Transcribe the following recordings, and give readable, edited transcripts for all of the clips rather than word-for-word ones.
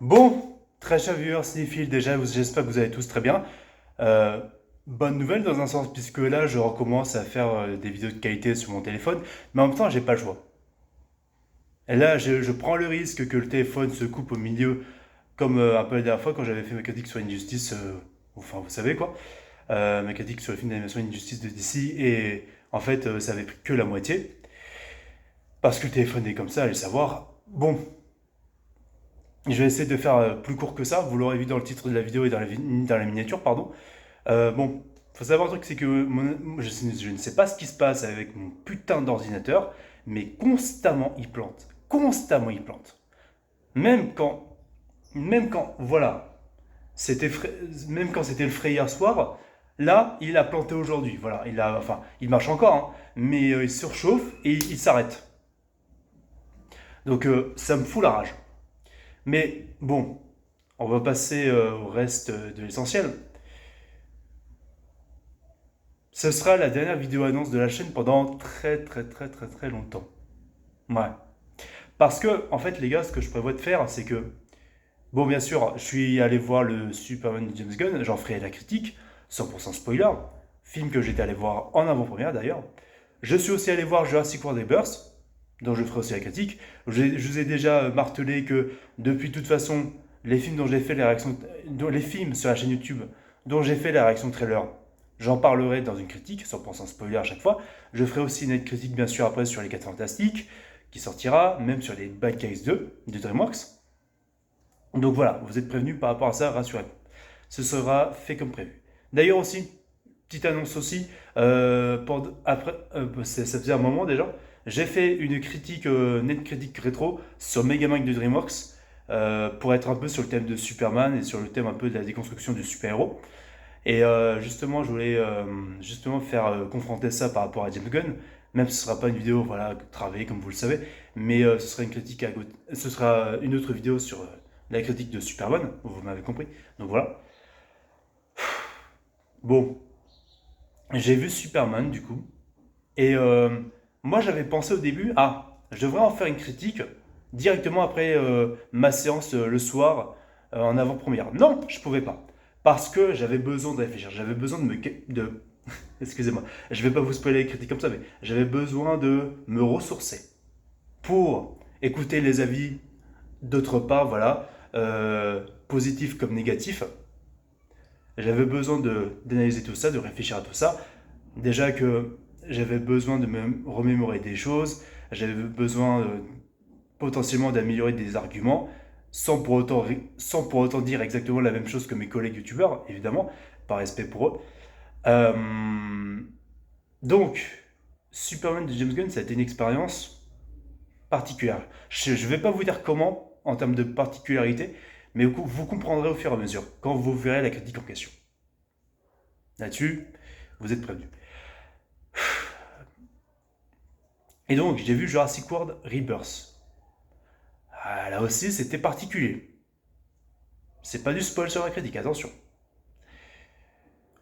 Bon, très chers viewers cinéphiles, déjà, j'espère que vous allez tous très bien. Euh, Bonne nouvelle dans un sens, puisque là, je recommence à faire des vidéos de qualité sur mon téléphone, mais en même temps, j'ai pas le choix. Et là, je prends le risque que le téléphone se coupe au milieu, comme un peu la dernière fois quand j'avais fait ma critique sur Injustice, enfin, vous savez quoi, ma critique sur le film d'animation Injustice de DC, et en fait, ça avait pris que la moitié, parce que le téléphone est comme ça, allez savoir. Bon, je vais essayer de faire plus court que ça, vous l'aurez vu dans le titre de la vidéo et dans la miniature, pardon. Bon, faut savoir un truc, c'est que je ne sais pas ce qui se passe avec mon putain d'ordinateur, mais constamment il plante. Constamment il plante. Même quand, voilà, même quand c'était le frais hier soir, là, il a planté aujourd'hui. Voilà, enfin, il marche encore, hein, mais il surchauffe et il s'arrête. Donc ça me fout la rage. Mais bon, on va passer au reste de l'essentiel. Ce sera la dernière vidéo annonce de la chaîne pendant très très très très très longtemps. Ouais. Parce que, en fait, les gars, ce que je prévois de faire, c'est que, bon, bien sûr, je suis allé voir le Superman de James Gunn, j'en ferai la critique, 100% spoiler, film que j'étais allé voir en avant-première d'ailleurs. Je suis aussi allé voir Jurassic World Rebirth, dont je ferai aussi la critique. Je vous ai déjà martelé que, depuis toute façon, les films dont j'ai fait les réactions, les films sur la chaîne YouTube dont j'ai fait la réaction trailer, j'en parlerai dans une critique, 100% spoiler à chaque fois. Je ferai aussi une critique, bien sûr, après sur les 4 Fantastiques, qui sortira, même sur les Bad Guys 2 de DreamWorks. Donc voilà, vous êtes prévenus par rapport à ça, rassurez-vous. Ce sera fait comme prévu. D'ailleurs aussi, petite annonce aussi, ça faisait un moment déjà, j'ai fait une critique, net critique rétro sur Megamind de DreamWorks, pour être un peu sur le thème de Superman et sur le thème un peu de la déconstruction du super-héros. Et justement, je voulais justement faire confronter ça par rapport à James Gunn, même si ce ne sera pas une vidéo voilà, travaillée comme vous le savez, mais ce sera une critique ce sera une autre vidéo sur la critique de Superman, vous m'avez compris. Donc voilà. Bon, j'ai vu Superman du coup, et moi j'avais pensé au début, ah, je devrais en faire une critique directement après ma séance le soir en avant-première. Non, je pouvais pas. Parce que j'avais besoin de réfléchir, j'avais besoin de excusez-moi, je vais pas vous spoiler les critiques comme ça, mais j'avais besoin de me ressourcer pour écouter les avis d'autre part, voilà, positifs comme négatifs. J'avais besoin d'analyser tout ça, de réfléchir à tout ça. Déjà que j'avais besoin de me remémorer des choses, j'avais besoin potentiellement d'améliorer des arguments, sans pour autant dire exactement la même chose que mes collègues youtubeurs, évidemment, par respect pour eux. Euh, Donc, Superman de James Gunn, ça a été une expérience particulière. Je ne vais pas vous dire comment, en termes de particularité, mais vous comprendrez au fur et à mesure, quand vous verrez la critique en question. Là-dessus, vous êtes prévenus. Et donc, j'ai vu Jurassic World Rebirth. Ah, là aussi, c'était particulier. C'est pas du spoil sur la critique, attention.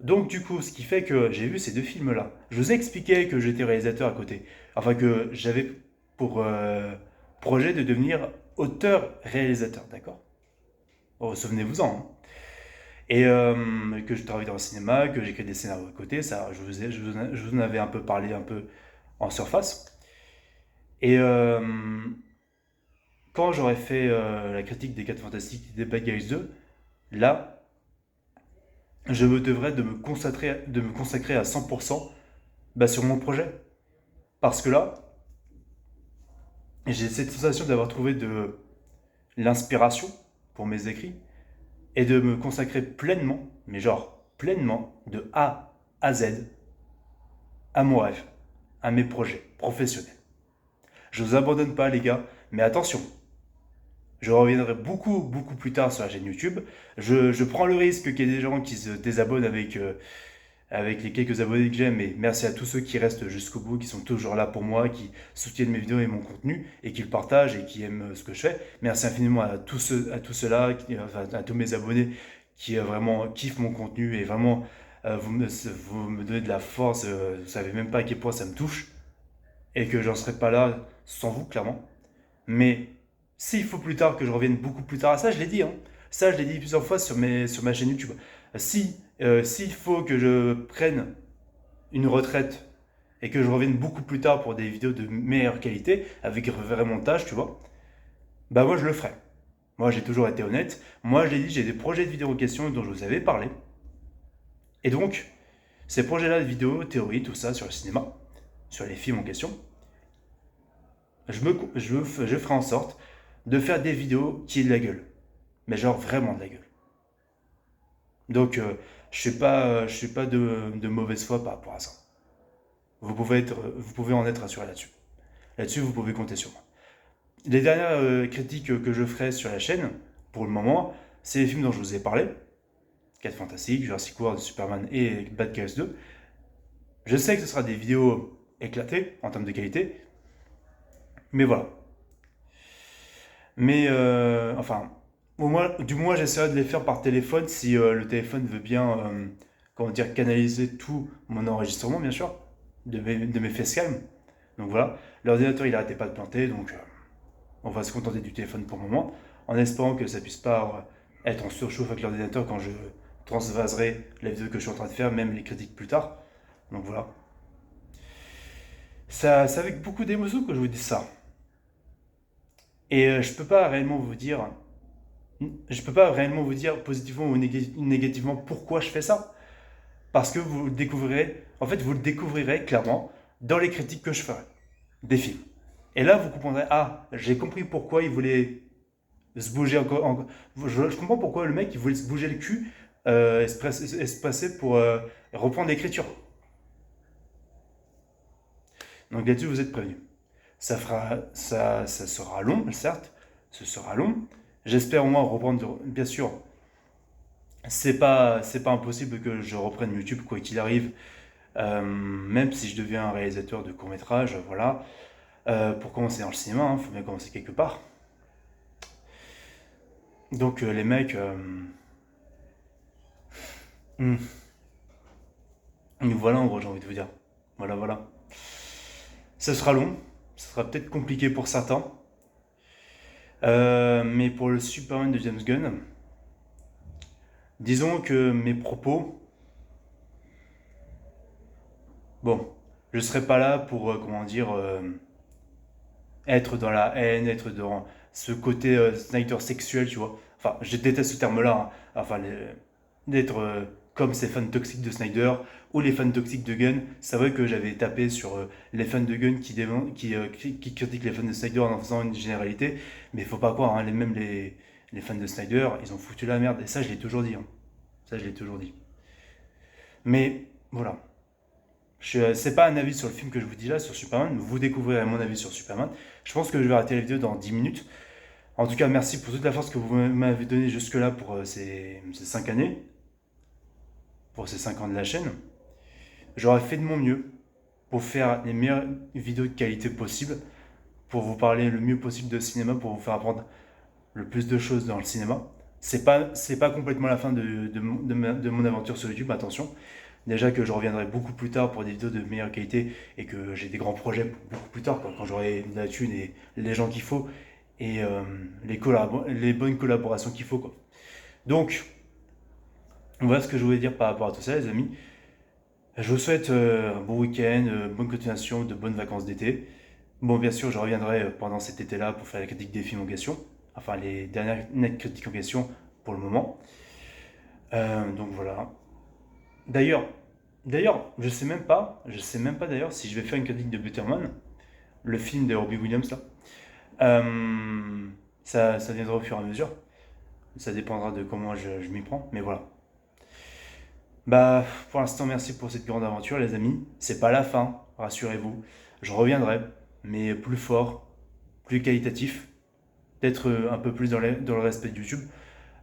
Donc, du coup, ce qui fait que j'ai vu ces deux films-là. Je vous ai expliqué que j'étais réalisateur à côté. Enfin, que j'avais pour projet de devenir auteur-réalisateur, d'accord. Oh, souvenez-vous-en, hein. Et que je travaille dans le cinéma, que j'écris des scénarios à côté, ça, je vous en avais un peu parlé un peu en surface. Et quand j'aurais fait la critique des 4 Fantastiques et des Bad Guys 2, là, je me devrais de me consacrer à 100% bah, sur mon projet. Parce que là, j'ai cette sensation d'avoir trouvé de l'inspiration pour mes écrits et de me consacrer pleinement, mais genre pleinement, de A à Z, à mon rêve, à mes projets professionnels. Je vous abandonne pas les gars, mais attention, je reviendrai beaucoup, beaucoup plus tard sur la chaîne YouTube. Je prends le risque qu'il y ait des gens qui se désabonnent avec les quelques abonnés que j'ai, mais merci à tous ceux qui restent jusqu'au bout, qui sont toujours là pour moi, qui soutiennent mes vidéos et mon contenu, et qui le partagent et qui aiment ce que je fais. Merci infiniment à tous ceux-là, enfin, à tous mes abonnés qui vraiment kiffent mon contenu et vraiment vous me donnez de la force. Vous savez même pas à quel point ça me touche et que j'en serais pas là sans vous, clairement. Mais S'il faut plus tard que je revienne beaucoup plus tard à ça, je l'ai dit, hein. Ça, je l'ai dit plusieurs fois sur ma chaîne YouTube. S'il faut que je prenne une retraite et que je revienne beaucoup plus tard pour des vidéos de meilleure qualité, avec un vrai montage, tu vois, bah moi je le ferai. Moi j'ai toujours été honnête. Moi je l'ai dit, j'ai des projets de vidéos questions dont je vous avais parlé. Et donc, ces projets-là de vidéos, théorie, tout ça sur le cinéma, sur les films en question, je ferai en sorte de faire des vidéos qui aient de la gueule. Mais genre vraiment de la gueule. Donc, je suis pas de mauvaise foi par rapport à ça. Vous pouvez en être rassuré là-dessus. Là-dessus, vous pouvez compter sur moi. Les dernières critiques que je ferai sur la chaîne, pour le moment, c'est les films dont je vous ai parlé. 4 Fantastiques, Jurassic World, Superman et Bad Guys 2. Je sais que ce sera des vidéos éclatées en termes de qualité, mais voilà. Mais enfin, du moins j'essaierai de les faire par téléphone si le téléphone veut bien, comment dire, canaliser tout mon enregistrement, bien sûr, de mes facecam. Donc voilà, l'ordinateur il arrêtait pas de planter, donc on va se contenter du téléphone pour le moment, en espérant que ça puisse pas être en surchauffe avec l'ordinateur quand je transvaserai la vidéo que je suis en train de faire, même les critiques plus tard. Donc voilà. C'est avec beaucoup d'émotion que je vous dis ça. Et je peux pas réellement vous dire positivement ou négativement pourquoi je fais ça. Parce que vous le découvrirez, en fait, vous le découvrirez clairement dans les critiques que je ferai des films. Et là, vous comprendrez, ah, j'ai compris pourquoi il voulait se bouger encore. Je comprends pourquoi le mec, il voulait se bouger le cul et se passer pour reprendre l'écriture. Donc là-dessus, vous êtes prévenus. Ça sera long, certes, ce sera long. J'espère au moins reprendre, bien sûr, c'est pas impossible que je reprenne YouTube quoi qu'il arrive, même si je deviens un réalisateur de court-métrage, voilà. Pour commencer dans le cinéma, il faut bien commencer quelque part. Donc les mecs, hmm, voilà en gros, j'ai envie de vous dire. Voilà, voilà. Ça sera long, ça sera peut-être compliqué pour certains, mais pour le Superman de James Gunn, disons que mes propos, bon, je serai pas là pour, comment dire, être dans la haine, être dans ce côté Snyder sexuel, tu vois. Enfin, je déteste ce terme-là, hein. Enfin, d'être comme ces fans toxiques de Snyder ou les fans toxiques de Gunn. C'est vrai que j'avais tapé sur les fans de Gunn qui critiquent les fans de Snyder en faisant une généralité, mais il faut pas croire, hein, les fans de Snyder, ils ont foutu la merde, et ça je l'ai toujours dit, hein. Ça je l'ai toujours dit. Mais voilà, c'est pas un avis sur le film que je vous dis là, sur Superman. Vous découvrirez mon avis sur Superman. Je pense que je vais arrêter la vidéo dans 10 minutes. En tout cas, merci pour toute la force que vous m'avez donnée jusque-là pour ces 5 années, pour ces 5 ans de la chaîne. J'aurais fait de mon mieux pour faire les meilleures vidéos de qualité possible, pour vous parler le mieux possible de cinéma, pour vous faire apprendre le plus de choses dans le cinéma. C'est pas complètement la fin de mon aventure sur YouTube, attention. Déjà que je reviendrai beaucoup plus tard pour des vidéos de meilleure qualité et que j'ai des grands projets beaucoup plus tard, quand j'aurai la thune et les gens qu'il faut et les bonnes collaborations qu'il faut, quoi. Donc, voilà ce que je voulais dire par rapport à tout ça, les amis. Je vous souhaite un bon week-end, bonne continuation, de bonnes vacances d'été. Bon, bien sûr, je reviendrai pendant cet été-là pour faire la critique des films en question. Enfin, les dernières nettes critiques en question pour le moment. Donc voilà. D'ailleurs, je sais même pas d'ailleurs si je vais faire une critique de Butterman, le film de Robbie Williams là. Euh, ça viendra au fur et à mesure. Ça dépendra de comment je m'y prends, mais voilà. Bah, pour l'instant, merci pour cette grande aventure, les amis. C'est pas la fin, rassurez-vous. Je reviendrai, mais plus fort, plus qualitatif, peut-être un peu plus dans le respect de YouTube,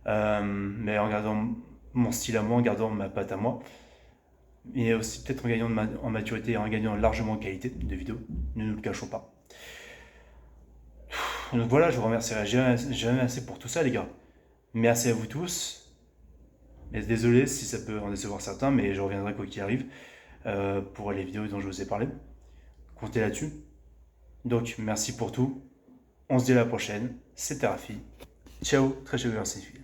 mais en gardant mon style à moi, en gardant ma patte à moi. Et aussi peut-être en gagnant en maturité et en gagnant largement en qualité de vidéo, ne nous le cachons pas. Donc voilà, je vous remercierai jamais assez pour tout ça, les gars. Merci à vous tous. Et désolé si ça peut en décevoir certains, mais je reviendrai quoi qu'il arrive pour les vidéos dont je vous ai parlé. Comptez là-dessus. Donc merci pour tout. On se dit à la prochaine. c'était Rafi. Ciao, très chers viewers cinéphile.